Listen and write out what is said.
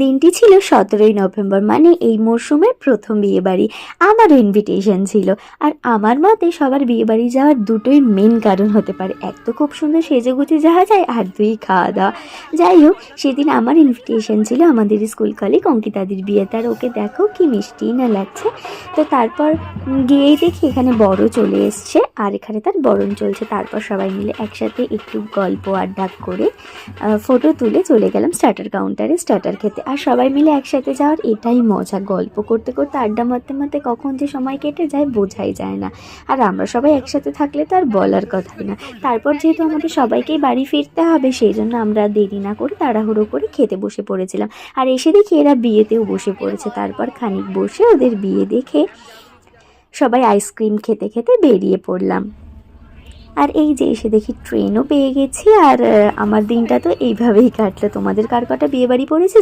দিনটি ছিল 17ই নভেম্বর, মানে এই মরশুমের প্রথম বিয়েবাড়ি। আমারও ইনভিটেশন ছিল। আর আমার মতে সবার বিয়েবাড়ি যাওয়ার দুটোই মেন কারণ হতে পারে, এক তো খুব সুন্দর সেজেগুজে যাওয়া যায়, আর দুই খাওয়া দাওয়া। যাই হোক, সেদিন আমার ইনভিটেশন ছিল আমাদের স্কুল কলিগ অঙ্কিতাদির বিয়েতে। আর ওকে দেখো কি মিষ্টি না লাগছে। তো তারপর গিয়েই দেখি এখানে বড় চলে এসছে, আর এখানে তার বরণ চলছে। তারপর সবাই মিলে একসাথে একটু গল্প আড্ডা করে ফটো তুলে চলে গেলাম স্টার্টার কাউন্টারে স্টার্টার খেতে। আর সবাই মিলে একসাথে যাওয়ার এটাই মজা, গল্প করতে করতে আড্ডা মারতে মারতে কখন যে সময় কেটে যায় বোঝাই যায় না। আর আমরা সবাই একসাথে থাকলে তো আর বলার কথাই না। তারপর যেহেতু আমাদের সবাইকেই বাড়ি ফিরতে হবে, সেই জন্য আমরা দেরি না করে তাড়াহুড়ো করে খেতে বসে পড়েছিলাম। আর এসে দেখি এরা বিয়েতেও বসে পড়েছে। তারপর খানিক বসে ওদের বিয়ে দেখে সবাই আইসক্রিম খেতে খেতে বেরিয়ে পড়লাম। আর এই যে এসে দেখি ট্রেনও পেয়ে গেছি। আর আমার দিনটা তো এইভাবেই কাটলো। তোমাদের কার কটা বিয়ে বাড়ি পড়েছে?